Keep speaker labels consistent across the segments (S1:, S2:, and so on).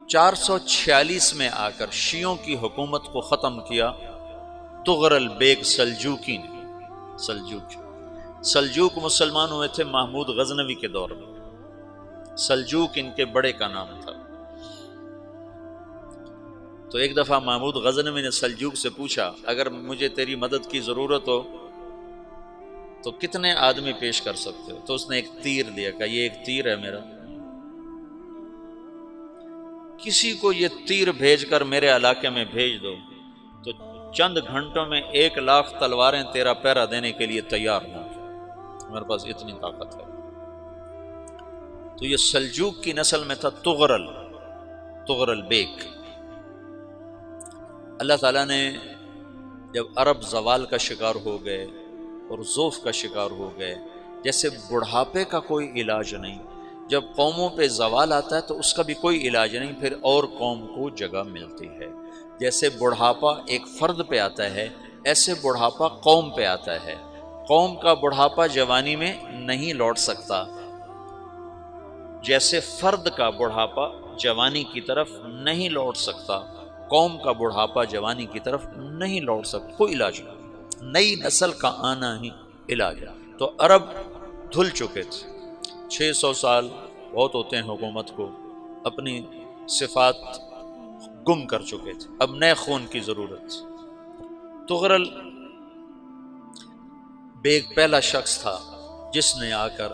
S1: 446 میں آ کر شیعوں کی حکومت کو ختم کیا تغرل بیگ سلجوکی نے۔ سلجوک مسلمان ہوئے تھے محمود غزنوی کے دور میں، سلجوک ان کے بڑے کا نام تھا۔ تو ایک دفعہ محمود غزنوی نے سلجوک سے پوچھا اگر مجھے تیری مدد کی ضرورت ہو تو کتنے آدمی پیش کر سکتے ہو؟ تو اس نے ایک تیر دیا، کہا یہ ایک تیر ہے میرا، کسی کو یہ تیر بھیج کر میرے علاقے میں بھیج دو تو چند گھنٹوں میں 1,00,000 تلواریں تیرا پہرا دینے کے لیے تیار ہوں، میرے پاس اتنی طاقت ہے۔ تو یہ سلجوک کی نسل میں تھا تغرل بیگ۔ اللہ تعالیٰ نے جب عرب زوال کا شکار ہو گئے اور ضعف کا شکار ہو گئے، جیسے بڑھاپے کا کوئی علاج نہیں، جب قوموں پہ زوال آتا ہے تو اس کا بھی کوئی علاج نہیں، پھر اور قوم کو جگہ ملتی ہے۔ جیسے بڑھاپا ایک فرد پہ آتا ہے، ایسے بڑھاپا قوم پہ آتا ہے۔ قوم کا بڑھاپا جوانی میں نہیں لوٹ سکتا، جیسے فرد کا بڑھاپا جوانی کی طرف نہیں لوٹ سکتا، قوم کا بڑھاپا جوانی کی طرف نہیں لوٹ سکتا، کوئی علاج نہیں، نئی نسل کا آنا ہی علاج ہے۔ تو عرب دھل چکے تھے، 600 سال بہت ہوتے ہیں حکومت کو، اپنی صفات گم کر چکے تھے، اب نئے خون کی ضرورت تھی۔ تغرل بیگ پہلا شخص تھا جس نے آ کر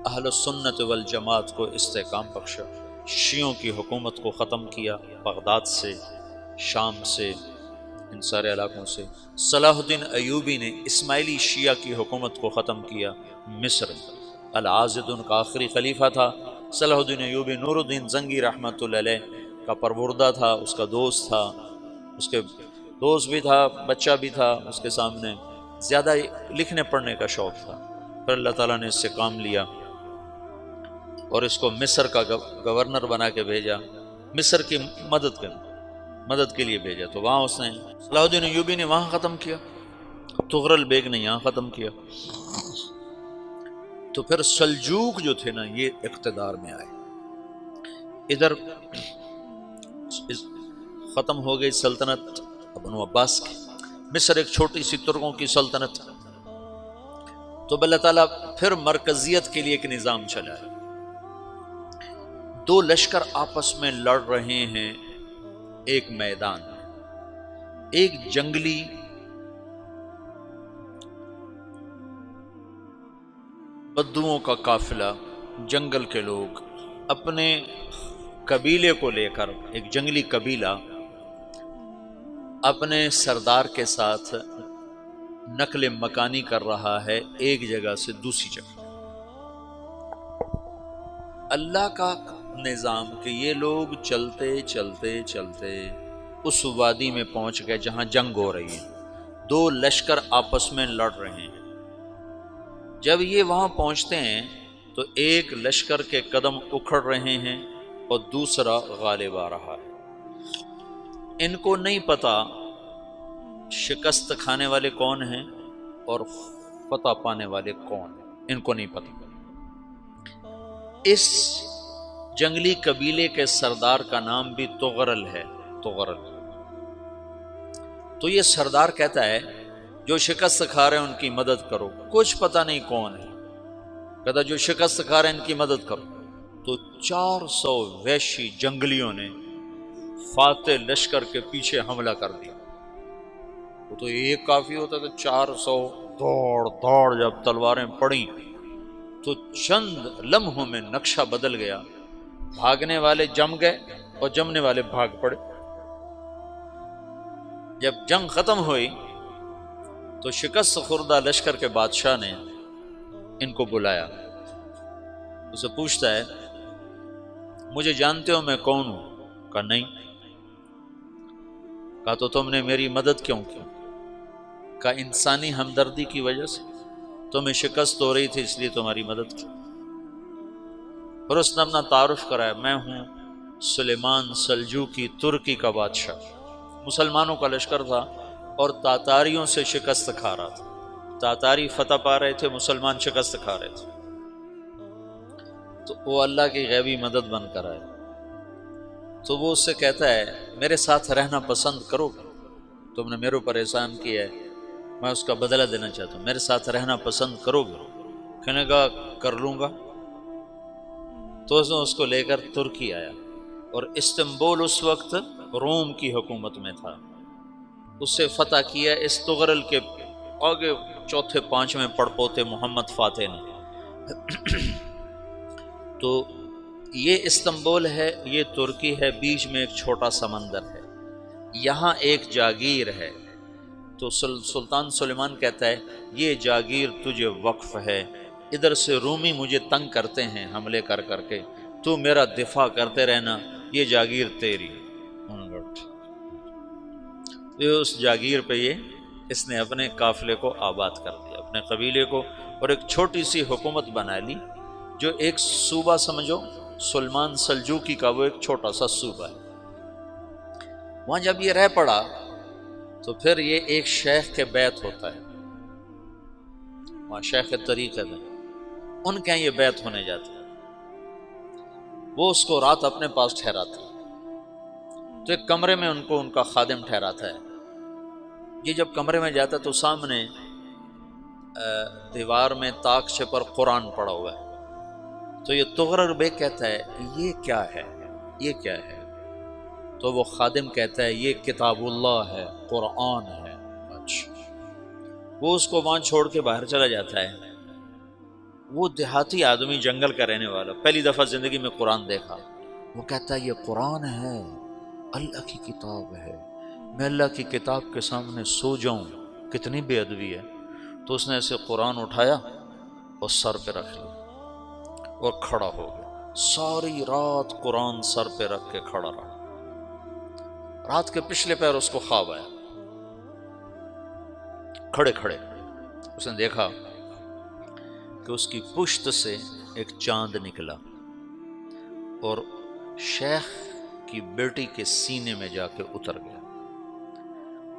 S1: اہل السنت والجماعت کو استحکام بخشا، شیعوں کی حکومت کو ختم کیا، بغداد سے، شام سے، ان سارے علاقوں سے۔ صلاح الدین ایوبی نے اسماعیلی شیعہ کی حکومت کو ختم کیا، مصر میں۔ العاضد ان کا آخری خلیفہ تھا صلاح الدین ایوبی، نور الدین زنگی رحمۃ اللہ علیہ کا پروردہ تھا، اس کا دوست تھا، اس کے دوست بھی تھا، بچہ بھی تھا اس کے سامنے، زیادہ لکھنے پڑھنے کا شوق تھا۔ پھر اللہ تعالیٰ نے اس سے کام لیا اور اس کو مصر کا گورنر بنا کے بھیجا، مصر کی مدد کے لیے بھیجا، تو وہاں اس نے صلاح الدین ایوبی نے وہاں ختم کیا، تغرل بیگ نے یہاں ختم کیا۔ تو پھر سلجوک جو تھے نا یہ اقتدار میں آئے، ادھر ختم ہو گئی سلطنت بنو عباس کی، مصر ایک چھوٹی سی ترکوں کی سلطنت، تو اللہ تعالیٰ پھر مرکزیت کے لیے ایک نظام چلایا۔ 2 لشکر آپس میں لڑ رہے ہیں ایک میدان میں، ایک جنگلی بدوؤں کا قافلہ، جنگل کے لوگ اپنے قبیلے کو لے کر، ایک جنگلی قبیلہ اپنے سردار کے ساتھ نقل مکانی کر رہا ہے ایک جگہ سے دوسری جگہ۔ اللہ کا نظام کہ یہ لوگ چلتے چلتے چلتے اس وادی میں پہنچ گئے جہاں جنگ ہو رہی ہے، 2 لشکر آپس میں لڑ رہے ہیں۔ جب یہ وہاں پہنچتے ہیں تو ایک لشکر کے قدم اکھڑ رہے ہیں اور دوسرا غالب آ رہا ہے۔ ان کو نہیں پتا شکست کھانے والے کون ہیں اور فتح پانے والے کون ہیں، ان کو نہیں پتا۔ اس جنگلی قبیلے کے سردار کا نام بھی تغرل ہے، تغرل۔ تو یہ سردار کہتا ہے جو شکست کھا رہے ہیں ان کی مدد کرو، کچھ پتہ نہیں کون ہے، کہتا جو شکست کھا رہے ہیں ان کی مدد کرو۔ تو 400 وحشی جنگلیوں نے فاتح لشکر کے پیچھے حملہ کر دیا۔ وہ تو ایک کافی ہوتا تو 400 دوڑ جب تلواریں پڑیں تو چند لمحوں میں نقشہ بدل گیا، بھاگنے والے جم گئے اور جمنے والے بھاگ پڑے۔ جب جنگ ختم ہوئی تو شکست خوردہ لشکر کے بادشاہ نے ان کو بلایا، اسے پوچھتا ہے مجھے جانتے ہو میں کون ہوں؟ کہا نہیں۔ کہا تو تم نے میری مدد کیوں کی؟ کہا انسانی ہمدردی کی وجہ سے، تمہیں شکست ہو رہی تھی اس لیے تمہاری مدد کی۔ اور اس نے اپنا تعارف کرایا، میں ہوں سلیمان سلجوکی، ترکی کا بادشاہ۔ مسلمانوں کا لشکر تھا اور تاتاریوں سے شکست کھا رہا تھا، تاتاری فتح پا رہے تھے، مسلمان شکست کھا رہے تھے۔ تو وہ اللہ کی غیبی مدد بن کر آئے، تو وہ اس سے کہتا ہے میرے ساتھ رہنا پسند کرو گے؟ تم نے میرے اوپر احسان کیا ہے، میں اس کا بدلہ دینا چاہتا ہوں، میرے ساتھ رہنا پسند کرو گے؟ کہنے کا کر لوں گا۔ تو اس کو لے کر ترکی آیا، اور استنبول اس وقت روم کی حکومت میں تھا، اسے فتح کیا اس تغرل کے آگے چوتھے پانچویں پڑپوتے محمد فاتح نے۔ تو یہ استنبول ہے، یہ ترکی ہے، بیچ میں ایک چھوٹا سمندر ہے، یہاں ایک جاگیر ہے۔ تو سلطان سلیمان کہتا ہے یہ جاگیر تجھے وقف ہے، ادھر سے رومی مجھے تنگ کرتے ہیں حملے کر کر کے، تو میرا دفاع کرتے رہنا، یہ جاگیر تیری۔ اس جاگیر پہ اس نے اپنے قافلے کو آباد کر دیا، اپنے قبیلے کو، اور ایک چھوٹی سی حکومت بنا لی، جو ایک صوبہ سمجھو سلمان سلجوقی کا، وہ ایک چھوٹا سا صوبہ ہے۔ وہاں جب یہ رہ پڑا تو پھر یہ ایک شیخ کے بیت ہوتا ہے، وہاں شیخ طریقت ہے، ان کے یہ بیت ہونے جاتا ہے، وہ اس کو رات اپنے پاس ٹھہراتا ہے، تو ایک کمرے میں ان کو ان کا خادم ٹھہراتا ہے۔ یہ جب کمرے میں جاتا ہے تو سامنے دیوار میں تاکچے پر قرآن پڑا ہوا ہے، تو یہ تغرل بیگ کہتا ہے یہ کیا ہے، یہ کیا ہے؟ تو وہ خادم کہتا ہے یہ کتاب اللہ ہے، قرآن ہے۔ اچھا، وہ اس کو وہاں چھوڑ کے باہر چلا جاتا ہے۔ وہ دیہاتی آدمی، جنگل کا رہنے والا، پہلی دفعہ زندگی میں قرآن دیکھا، وہ کہتا ہے یہ قرآن ہے، اللہ کی کتاب ہے، میں اللہ کی کتاب کے سامنے سو جاؤں، کتنی بے ادبی ہے۔ تو اس نے ایسے قرآن اٹھایا اور سر پہ رکھ لیا اور کھڑا ہو گیا، ساری رات قرآن سر پہ رکھ کے کھڑا رہا۔ رات کے پچھلے پہر اس کو خواب آیا، کھڑے کھڑے اس نے دیکھا کہ اس کی پشت سے ایک چاند نکلا اور شیخ کی بیٹی کے سینے میں جا کے اتر گیا۔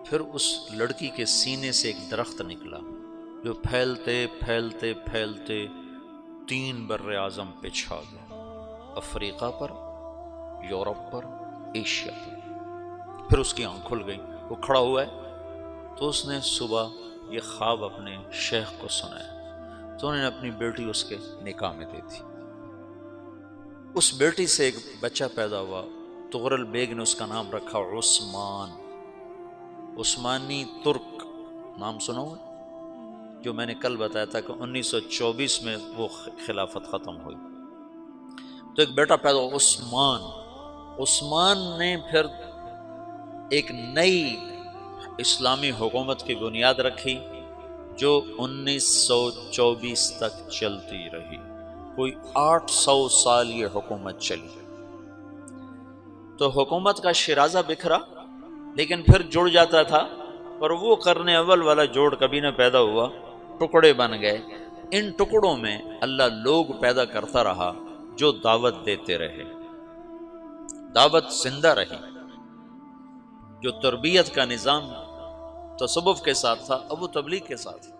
S1: پھر اس لڑکی کے سینے سے ایک درخت نکلا جو پھیلتے پھیلتے پھیلتے 3 بر اعظم پہ چھا گیا، افریقہ پر، یورپ پر، ایشیا پر۔ پھر اس کی آنکھ کھل گئی، وہ کھڑا ہوا ہے، تو اس نے صبح یہ خواب اپنے شیخ کو سنایا، تو انہوں نے اپنی بیٹی اس کے نکاح میں دے دی۔ اس بیٹی سے ایک بچہ پیدا ہوا، تغرل بیگ نے اس کا نام رکھا عثمان، عثمانی ترک نام سنا ہوا، جو میں نے کل بتایا تھا کہ 1924 میں وہ خلافت ختم ہوئی۔ تو ایک بیٹا پیدا ہوا عثمان۔ عثمان نے پھر ایک نئی اسلامی حکومت کی بنیاد رکھی جو 1924 تک چلتی رہی، کوئی 800 سال یہ حکومت چلی۔ تو حکومت کا شیرازہ بکھرا، لیکن پھر جڑ جاتا تھا، پر وہ قرن اول والا جوڑ کبھی نہ پیدا ہوا، ٹکڑے بن گئے۔ ان ٹکڑوں میں اللہ لوگ پیدا کرتا رہا جو دعوت دیتے رہے، دعوت زندہ رہی۔ جو تربیت کا نظام تصوف کے ساتھ تھا اب وہ تبلیغ کے ساتھ ہے۔